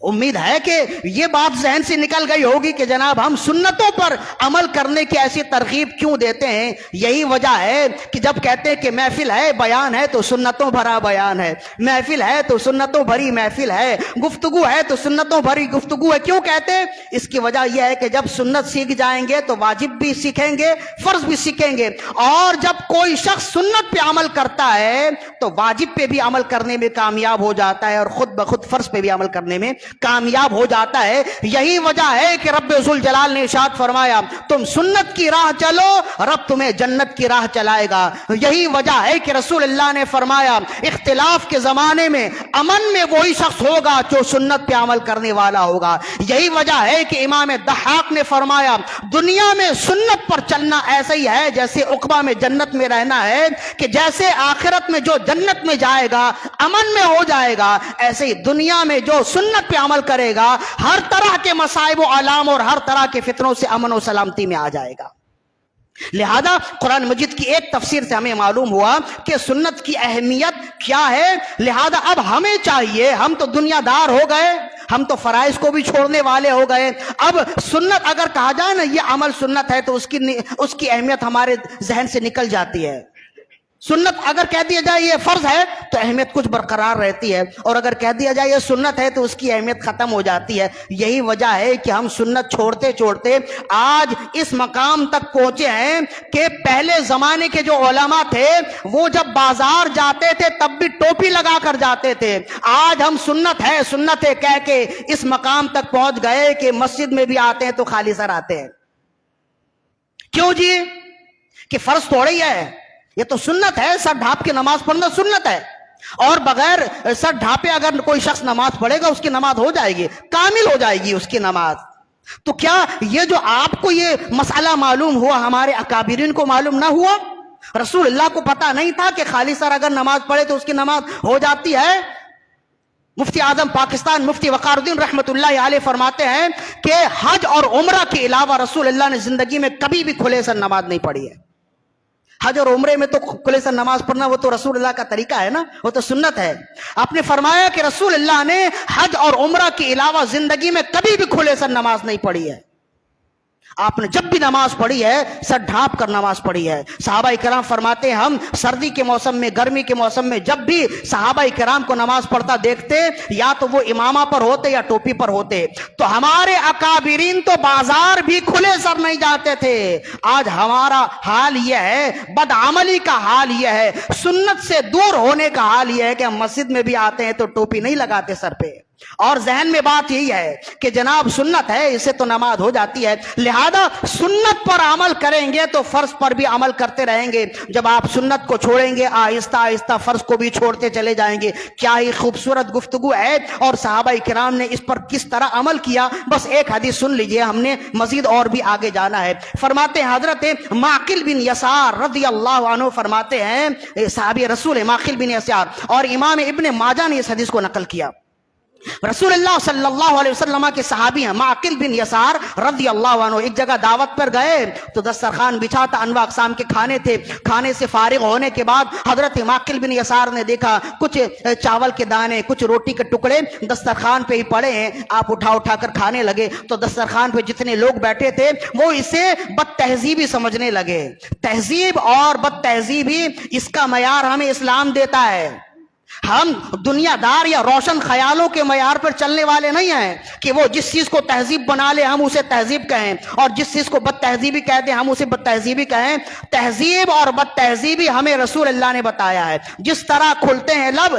امید ہے کہ یہ بات ذہن سے نکل گئی ہوگی کہ جناب ہم سنتوں پر عمل کرنے کی ایسی ترغیب کیوں دیتے ہیں. یہی وجہ ہے کہ جب کہتے ہیں کہ محفل ہے بیان ہے تو سنتوں بھرا بیان ہے, محفل ہے تو سنتوں بھری محفل ہے, گفتگو ہے تو سنتوں بھری گفتگو ہے. کیوں کہتے ہیں؟ اس کی وجہ یہ ہے کہ جب سنت سیکھ جائیں گے تو واجب بھی سیکھیں گے, فرض بھی سیکھیں گے, اور جب کوئی شخص سنت پہ عمل کرتا ہے تو واجب پہ بھی عمل کرنے میں کامیاب ہو جاتا ہے اور خود بخود فرض پہ بھی عمل کرنے میں کامیاب ہو جاتا ہے. یہی وجہ ہے کہ رب ذوالجلال نے ارشاد فرمایا تم سنت کی راہ چلو, رب تمہیں جنت کی راہ چلائے گا. یہی وجہ ہے کہ رسول اللہ نے فرمایا اختلاف کے زمانے میں امن میں وہی شخص ہوگا جو سنت پہ عمل کرنے والا ہوگا. یہی وجہ ہے کہ امام ضحاک نے فرمایا دنیا میں سنت پر چلنا ایسا ہی ہے جیسے عقبہ میں جنت میں رہنا ہے, کہ جیسے آخرت میں جو جنت میں جائے گا امن میں ہو جائے گا, ایسے ہی دنیا میں جو سنت پہ عمل کرے گا ہر طرح کے مصائب و آلام اور ہر طرح کے فتنوں سے امن و سلامتی میں آ جائے گا. لہذا قرآن مجید کی ایک تفسیر سے ہمیں معلوم ہوا کہ سنت کی اہمیت کیا ہے. لہذا اب ہمیں چاہیے, ہم تو دنیا دار ہو گئے, ہم تو فرائض کو بھی چھوڑنے والے ہو گئے, اب سنت اگر کہا جائے نا یہ عمل سنت ہے تو اس کی اہمیت ہمارے ذہن سے نکل جاتی ہے. سنت اگر کہہ دیا جائے یہ فرض ہے تو اہمیت کچھ برقرار رہتی ہے, اور اگر کہہ دیا جائے یہ سنت ہے تو اس کی اہمیت ختم ہو جاتی ہے. یہی وجہ ہے کہ ہم سنت چھوڑتے چھوڑتے آج اس مقام تک پہنچے ہیں کہ پہلے زمانے کے جو علماء تھے وہ جب بازار جاتے تھے تب بھی ٹوپی لگا کر جاتے تھے. آج ہم سنت ہے کہہ کے اس مقام تک پہنچ گئے کہ مسجد میں بھی آتے ہیں تو خالی سر آتے ہیں. کیوں جی؟ کہ فرض تھوڑا ہی ہے, یہ تو سنت ہے, سر ڈھانپ کے نماز پڑھنا سنت ہے, اور بغیر سر ڈھانپے اگر کوئی شخص نماز پڑھے گا اس کی نماز ہو جائے گی, کامل ہو جائے گی اس کی نماز. تو کیا یہ جو آپ کو یہ مسئلہ معلوم ہوا ہمارے اکابرین کو معلوم نہ ہوا؟ رسول اللہ کو پتا نہیں تھا کہ خالی سر اگر نماز پڑھے تو اس کی نماز ہو جاتی ہے؟ مفتی اعظم پاکستان مفتی وقار الدین رحمت اللہ علیہ فرماتے ہیں کہ حج اور عمرہ کے علاوہ رسول اللہ نے زندگی میں کبھی بھی کھلے سر نماز نہیں پڑھی ہے. حج اور عمرے میں تو کھلے سر نماز پڑھنا وہ تو رسول اللہ کا طریقہ ہے نا, وہ تو سنت ہے. آپ نے فرمایا کہ رسول اللہ نے حج اور عمرہ کے علاوہ زندگی میں کبھی بھی کھلے سر نماز نہیں پڑھی ہے. آپ نے جب بھی نماز پڑھی ہے سر ڈھانپ کر نماز پڑھی ہے. صحابہ کرام فرماتے ہیں ہم سردی کے موسم میں, گرمی کے موسم میں جب بھی صحابہ کرام کو نماز پڑھتا دیکھتے یا تو وہ امامہ پر ہوتے یا ٹوپی پر ہوتے. تو ہمارے اکابرین تو بازار بھی کھلے سر نہیں جاتے تھے. آج ہمارا حال یہ ہے, بدعملی کا حال یہ ہے, سنت سے دور ہونے کا حال یہ ہے کہ ہم مسجد میں بھی آتے ہیں تو ٹوپی نہیں لگاتے سر پہ, اور ذہن میں بات یہی ہے کہ جناب سنت ہے اس سے تو نماز ہو جاتی ہے. لہذا سنت پر عمل کریں گے تو فرض پر بھی عمل کرتے رہیں گے. جب آپ سنت کو چھوڑیں گے آہستہ آہستہ فرض کو بھی چھوڑتے چلے جائیں گے. کیا ہی خوبصورت گفتگو ہے, اور صحابہ کرام نے اس پر کس طرح عمل کیا. بس ایک حدیث سن لیجئے, ہم نے مزید اور بھی آگے جانا ہے. فرماتے ہیں حضرت معقل بن یسار رضی اللہ عنہ فرماتے ہیں, صحابی رسول معقل بن یسار, اور امام ابن ماجہ نے اس حدیث کو نقل کیا. رسول اللہ صلی اللہ علیہ وسلم کے صحابی ہیں معقل بن یسار رضی اللہ عنہ, ایک جگہ دعوت پر گئے تو دسترخوان بچھا تھا, انواع اقسام کے کھانے تھے. کھانے سے فارغ ہونے کے بعد حضرت معقل بن یسار نے دیکھا کچھ چاول کے دانے, کچھ روٹی کے ٹکڑے دسترخوان پہ ہی پڑے ہیں. آپ اٹھا اٹھا کر کھانے لگے تو دسترخوان پہ جتنے لوگ بیٹھے تھے وہ اسے بد تہذیبی سمجھنے لگے. تہذیب اور بد تہذیبی اس کا معیار ہمیں اسلام دیتا ہے. ہم دنیا دار یا روشن خیالوں کے معیار پر چلنے والے نہیں ہیں کہ وہ جس چیز کو تہذیب بنا لے ہم اسے تہذیب کہیں, اور جس چیز کو بد تہذیبی کہہ دیں ہم اسے بد تہذیبی کہیں. تہذیب اور بد تہذیبی ہمیں رسول اللہ نے بتایا ہے. جس طرح کھلتے ہیں لب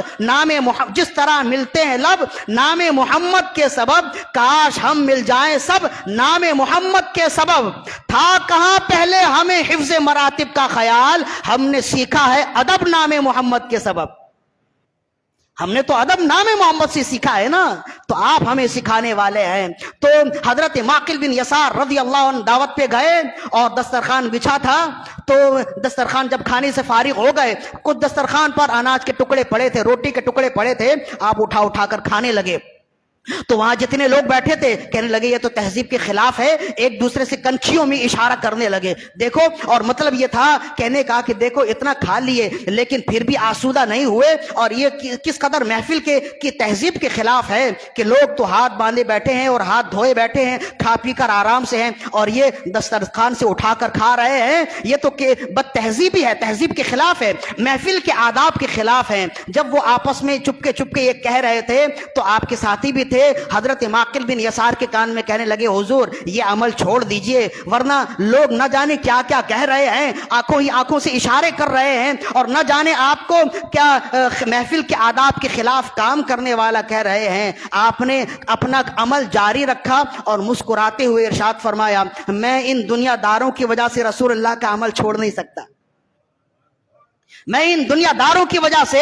جس طرح ملتے ہیں لب نام محمد کے سبب, کاش ہم مل جائیں سب نام محمد کے سبب. تھا کہاں پہلے ہمیں حفظ مراتب کا خیال, ہم نے سیکھا ہے ادب نام محمد کے سبب. ہم نے تو ادب نام محمد سے سیکھا ہے نا, تو آپ ہمیں سکھانے والے ہیں. تو حضرت معقل بن یسار رضی اللہ عنہ دعوت پہ گئے اور دسترخوان بچھا تھا. تو دسترخوان جب کھانے سے فارغ ہو گئے, کچھ دسترخوان پر اناج کے ٹکڑے پڑے تھے, روٹی کے ٹکڑے پڑے تھے, آپ اٹھا اٹھا کر کھانے لگے. تو وہاں جتنے لوگ بیٹھے تھے کہنے لگے یہ تو تہذیب کے خلاف ہے، ایک دوسرے سے کنکھیوں میں اشارہ کرنے لگے، دیکھو، اور مطلب یہ تھا کہنے کا کہ دیکھو اتنا کھا لیے لیکن پھر بھی آسودہ نہیں ہوئے، اور یہ کس قدر محفل کی تہذیب کے خلاف ہے کہ لوگ تو ہاتھ باندھے بیٹھے ہیں اور ہاتھ دھوئے بیٹھے ہیں، کھا پی کر آرام سے ہیں، اور یہ دسترخوان سے اٹھا کر کھا رہے ہیں، یہ تو کہ بد تہذیبی ہے، تہذیب کے خلاف ہے، محفل کے آداب کے خلاف ہے۔ جب وہ آپس میں چپکے چپکے یہ کہہ رہے تھے تو آپ کے ساتھی بھی تھے، حضرت معقل بن یسار کے کان میں کہنے لگے حضور یہ عمل چھوڑ دیجئے، ورنہ لوگ نہ جانے کیا کیا کہہ رہے ہیں، آنکھوں ہی آنکھوں سے اشارے کر رہے ہیں، اور نہ جانے آپ کو کیا محفل کے آداب کے خلاف کام کرنے والا کہہ رہے ہیں۔ آپ نے اپنا عمل جاری رکھا اور مسکراتے ہوئے ارشاد فرمایا میں ان دنیا داروں کی وجہ سے رسول اللہ کا عمل چھوڑ نہیں سکتا، میں ان دنیا داروں کی وجہ سے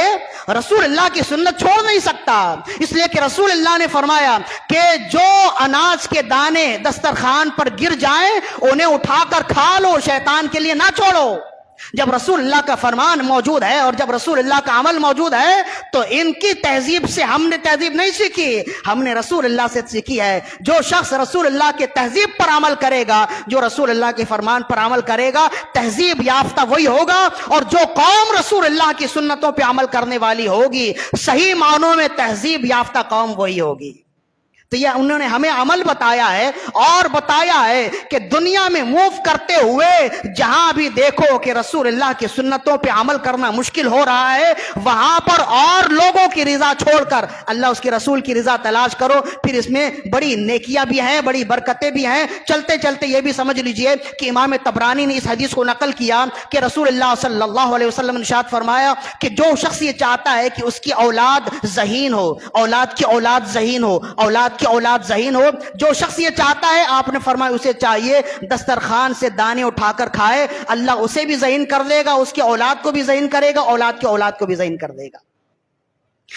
رسول اللہ کی سنت چھوڑ نہیں سکتا، اس لیے کہ رسول اللہ نے فرمایا کہ جو اناج کے دانے دسترخوان پر گر جائیں انہیں اٹھا کر کھا لو، شیطان کے لیے نہ چھوڑو۔ جب رسول اللہ کا فرمان موجود ہے اور جب رسول اللہ کا عمل موجود ہے تو ان کی تہذیب سے ہم نے تہذیب نہیں سیکھی، ہم نے رسول اللہ سے سیکھی ہے۔ جو شخص رسول اللہ کے تہذیب پر عمل کرے گا، جو رسول اللہ کے فرمان پر عمل کرے گا، تہذیب یافتہ وہی ہوگا، اور جو قوم رسول اللہ کی سنتوں پہ عمل کرنے والی ہوگی صحیح معنوں میں تہذیب یافتہ قوم وہی ہوگی۔ تو یہ انہوں نے ہمیں عمل بتایا ہے اور بتایا ہے کہ دنیا میں موو کرتے ہوئے جہاں بھی دیکھو کہ رسول اللہ کی سنتوں پہ عمل کرنا مشکل ہو رہا ہے، وہاں پر اور لوگوں کی رضا چھوڑ کر اللہ اس کے رسول کی رضا تلاش کرو، پھر اس میں بڑی نیکیاں بھی ہیں، بڑی برکتیں بھی ہیں۔ چلتے چلتے یہ بھی سمجھ لیجئے کہ امام طبرانی نے اس حدیث کو نقل کیا کہ رسول اللہ صلی اللہ علیہ وسلم نے ارشاد فرمایا کہ جو شخص یہ چاہتا ہے کہ اس کی اولاد ذہین ہو، اولاد کی اولاد ذہین ہو، اولاد کی اولاد ذہین ہو، جو شخص یہ چاہتا ہے آپ نے فرمایا اسے چاہیے دسترخوان سے دانے اٹھا کر کھائے، اللہ اسے بھی ذہین کر دے گا، اس کی اولاد کو بھی ذہین کرے گا، اولاد کی اولاد کو بھی ذہین کر دے گا۔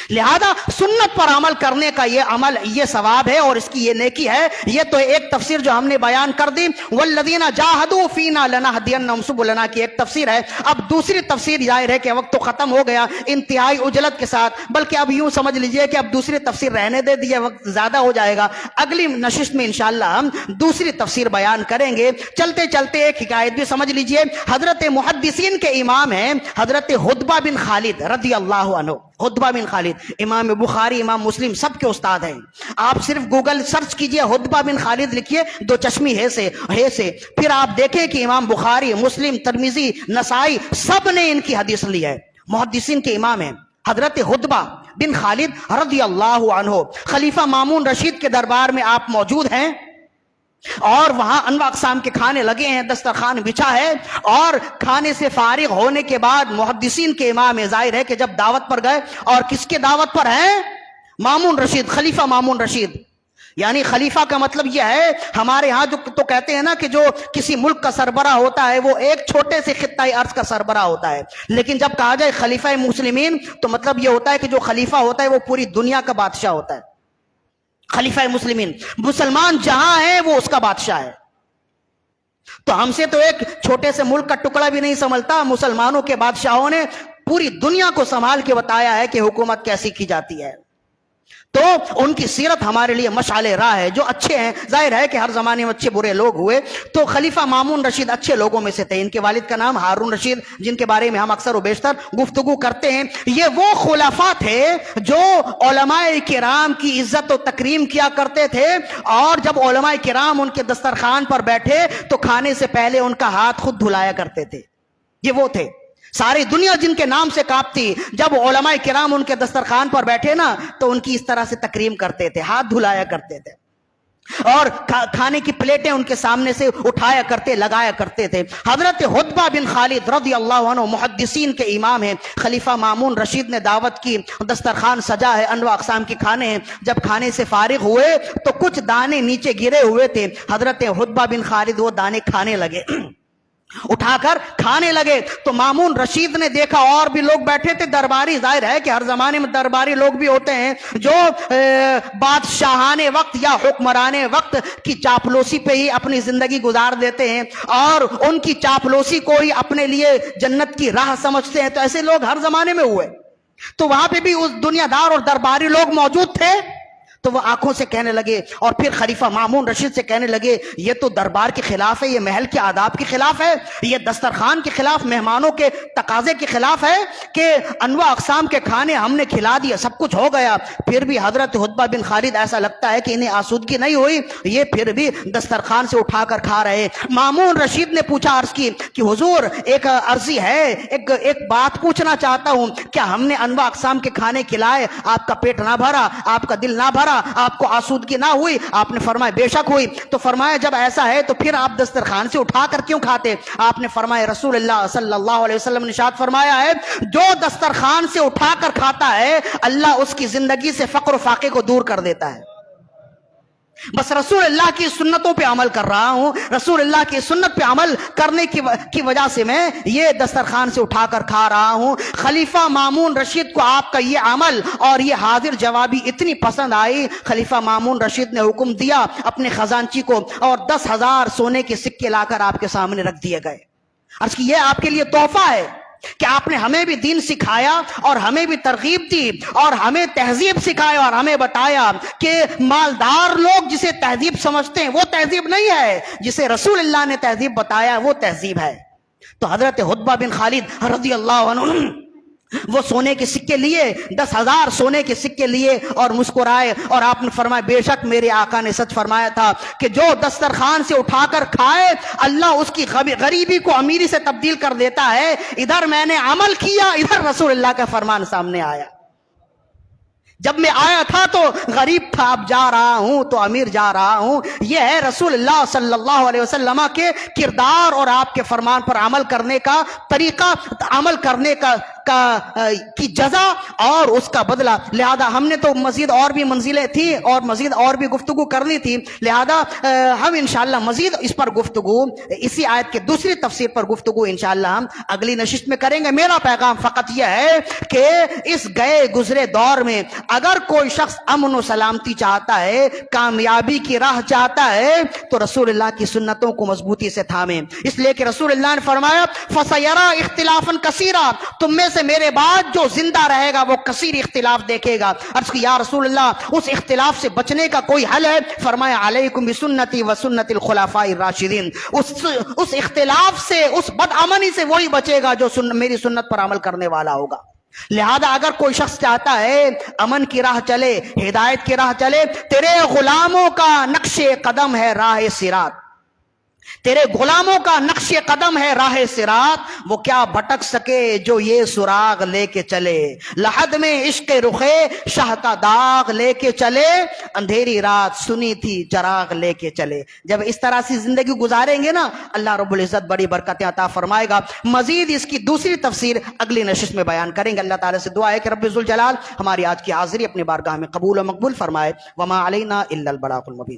لہذا سنت پر عمل کرنے کا یہ عمل، یہ ثواب ہے اور اس کی یہ نیکی ہے۔ یہ تو ایک تفسیر جو ہم نے بیان کر دی، والذین جاہدوا فینا لنہدینہم سبلنا کی ایک تفسیر ہے۔ اب دوسری تفسیر، ظاہر ہے کہ وقت تو ختم ہو گیا انتہائی عجلت کے ساتھ، بلکہ اب یوں سمجھ لیجئے کہ اب دوسری تفسیر رہنے دے دیے، وقت زیادہ ہو جائے گا، اگلی نشست میں انشاءاللہ ہم دوسری تفسیر بیان کریں گے۔ چلتے چلتے ایک حکایت بھی سمجھ لیجئے، حضرت محدثین کے امام ہیں حضرت حدبہ بن خالد رضی اللہ عنہ۔ حدبہ بن خالد امام بخاری، امام مسلم سب کے استاد ہیں۔ آپ صرف گوگل سرچ کیجئے حدبہ بن خالد لکھیے، دو چشمی ہے سے پھر آپ دیکھیں کہ امام بخاری، مسلم، ترمذی، نسائی سب نے ان کی حدیث لی ہے۔ محدثین کے امام ہیں حضرت حدبہ بن خالد رضی اللہ عنہ۔ خلیفہ مامون رشید کے دربار میں آپ موجود ہیں اور وہاں انواع اقسام کے کھانے لگے ہیں، دسترخوان بچھا ہے، اور کھانے سے فارغ ہونے کے بعد محدثین کے امام ظاہر ہے کہ جب دعوت پر گئے، اور کس کے دعوت پر ہیں؟ مامون رشید، خلیفہ مامون رشید۔ یعنی خلیفہ کا مطلب یہ ہے، ہمارے ہاں جو تو کہتے ہیں نا کہ جو کسی ملک کا سربراہ ہوتا ہے وہ ایک چھوٹے سے خطہ ارض کا سربراہ ہوتا ہے، لیکن جب کہا جائے خلیفہ مسلمین تو مطلب یہ ہوتا ہے کہ جو خلیفہ ہوتا ہے وہ پوری دنیا کا بادشاہ ہوتا ہے۔ خلیفہ مسلمین، مسلمان جہاں ہے وہ اس کا بادشاہ ہے۔ تو ہم سے تو ایک چھوٹے سے ملک کا ٹکڑا بھی نہیں سنبھلتا، مسلمانوں کے بادشاہوں نے پوری دنیا کو سنبھال کے بتایا ہے کہ حکومت کیسی کی جاتی ہے۔ تو ان کی سیرت ہمارے لیے مشعل راہ ہے۔ جو اچھے ہیں، ظاہر ہے کہ ہر زمانے میں اچھے برے لوگ ہوئے، تو خلیفہ مامون رشید اچھے لوگوں میں سے تھے۔ ان کے والد کا نام ہارون رشید، جن کے بارے میں ہم اکثر و بیشتر گفتگو کرتے ہیں۔ یہ وہ خلفاء تھے جو علماء کرام کی عزت و تکریم کیا کرتے تھے، اور جب علماء کرام ان کے دسترخوان پر بیٹھے تو کھانے سے پہلے ان کا ہاتھ خود دھلایا کرتے تھے۔ یہ وہ تھے، ساری دنیا جن کے نام سے کانپتی، جب علماء کرام ان کے دسترخوان پر بیٹھے نا تو ان کی اس طرح سے تکریم کرتے تھے، ہاتھ دھلایا کرتے تھے، اور کھانے کی پلیٹیں ان کے سامنے سے اٹھایا کرتے، لگایا کرتے تھے۔ حضرت حدبہ بن خالد رضی اللہ عنہ محدثین کے امام ہیں۔ خلیفہ مامون رشید نے دعوت کی، دسترخوان سجا ہے، انواع اقسام کے کھانے ہیں۔ جب کھانے سے فارغ ہوئے تو کچھ دانے نیچے گرے ہوئے تھے، حضرت حدبہ بن خالد وہ دانے کھانے لگے، اٹھا کر کھانے لگے۔ تو مامون رشید نے دیکھا اور بھی لوگ بیٹھے تھے، درباری، ظاہر ہے کہ ہر زمانے میں درباری لوگ بھی ہوتے ہیں جو بادشاہان وقت یا حکمران وقت کی چاپلوسی پہ ہی اپنی زندگی گزار دیتے ہیں، اور ان کی چاپلوسی کو ہی اپنے لیے جنت کی راہ سمجھتے ہیں۔ تو ایسے لوگ ہر زمانے میں ہوئے، تو وہاں پہ بھی اس دنیا دار اور درباری لوگ موجود تھے۔ تو وہ آنکھوں سے کہنے لگے اور پھر خلیفہ مامون رشید سے کہنے لگے یہ تو دربار کے خلاف ہے، یہ محل کے آداب کے خلاف ہے، یہ دسترخوان کے خلاف، مہمانوں کے تقاضے کے خلاف ہے کہ انواع اقسام کے کھانے ہم نے کھلا دیا، سب کچھ ہو گیا، پھر بھی حضرت عتبہ بن خالد ایسا لگتا ہے کہ انہیں آسودگی نہیں ہوئی، یہ پھر بھی دسترخوان سے اٹھا کر کھا رہے۔ مامون رشید نے پوچھا، عرض کی کہ حضور ایک عرضی ہے، ایک بات پوچھنا چاہتا ہوں، کیا ہم نے انواع اقسام کے کھانے کھلائے، آپ کا پیٹ نہ بھرا، آپ کا دل نہ بھرا، آپ کو آسودگی نہ ہوئی؟ آپ نے فرمایا بے شک ہوئی۔ تو فرمایا جب ایسا ہے تو پھر آپ دسترخوان سے اٹھا کر کیوں کھاتے؟ آپ نے فرمایا رسول اللہ صلی اللہ علیہ وسلم نے ارشاد فرمایا ہے جو دسترخوان سے اٹھا کر کھاتا ہے اللہ اس کی زندگی سے فقر و فاقے کو دور کر دیتا ہے۔ بس رسول اللہ کی سنتوں پہ عمل کر رہا ہوں، رسول اللہ کی سنت پہ عمل کرنے کی وجہ سے میں یہ دسترخوان سے اٹھا کر کھا رہا ہوں۔ خلیفہ مامون رشید کو آپ کا یہ عمل اور یہ حاضر جوابی اتنی پسند آئی، خلیفہ مامون رشید نے حکم دیا اپنے خزانچی کو اور 10,000 سونے کے سکے لا کر آپ کے سامنے رکھ دیے گئے۔ عرض کی یہ آپ کے لیے تحفہ ہے کہ آپ نے ہمیں بھی دین سکھایا اور ہمیں بھی ترغیب دی اور ہمیں تہذیب سکھایا اور ہمیں بتایا کہ مالدار لوگ جسے تہذیب سمجھتے ہیں وہ تہذیب نہیں ہے، جسے رسول اللہ نے تہذیب بتایا وہ تہذیب ہے۔ تو حضرت عتبہ بن خالد رضی اللہ عنہ وہ سونے کے سکے لیے، 10,000 سونے کے سکے لیے اور مسکرائے، اور آپ نے فرمایا بے شک میرے آقا نے سچ فرمایا تھا کہ جو دسترخوان سے اٹھا کر کھائے اللہ اس کی غریبی کو امیری سے تبدیل کر دیتا ہے۔ ادھر میں نے عمل کیا، ادھر رسول اللہ کا فرمان سامنے آیا۔ جب میں آیا تھا تو غریب تھا، اب جا رہا ہوں تو امیر جا رہا ہوں۔ یہ ہے رسول اللہ صلی اللہ علیہ وسلم کے کردار اور آپ کے فرمان پر عمل کرنے کا طریقہ، عمل کرنے کی جزا اور اس کا بدلہ۔ لہذا ہم نے تو مزید اور بھی منزلیں تھیں اور مزید اور بھی گفتگو کرنی تھی، لہذا ہم انشاءاللہ مزید اس پر گفتگو، اسی آیت کے دوسری تفسیر پر گفتگو انشاءاللہ ہم اگلی نشست میں کریں گے۔ میرا پیغام فقط یہ ہے کہ اس گئے گزرے دور میں اگر کوئی شخص امن و سلامتی چاہتا ہے، کامیابی کی راہ چاہتا ہے، تو رسول اللہ کی سنتوں کو مضبوطی سے تھامیں، اس لیے کہ رسول اللہ نے فرمایا فَسَيَرَى اخْتِلَافًا كَثِيرًا، تم میں سے میرے بعد جو زندہ رہے گا وہ کثیر اختلاف دیکھے گا۔ عرض کی یا رسول اللہ اس اختلاف سے بچنے کا کوئی حل ہے؟ فرمایا علیکم بسنتی و سنت الخلفاء الراشدین، اس اختلاف سے، اس بدعملی سے وہی بچے گا جو میری سنت پر عمل کرنے والا ہوگا۔ لہذا اگر کوئی شخص چاہتا ہے امن کی راہ چلے، ہدایت کی راہ چلے، تیرے غلاموں کا نقش قدم ہے راہ صراط، تیرے غلاموں کا نقش قدم ہے راہ صراط، وہ کیا بھٹک سکے جو یہ سراغ لے کے چلے، لحد میں عشق رخے شاہ کا داغ لے کے چلے، اندھیری رات سنی تھی چراغ لے کے چلے۔ جب اس طرح سے زندگی گزاریں گے نا اللہ رب العزت بڑی برکتیں عطا فرمائے گا۔ مزید اس کی دوسری تفسیر اگلی نشست میں بیان کریں گے۔ اللہ تعالیٰ سے دعا ہے کہ رب ذوالجلال ہماری آج کی حاضری اپنی بارگاہ میں قبول و مقبول فرمائے۔ وما علینا الا البلاغ المبین۔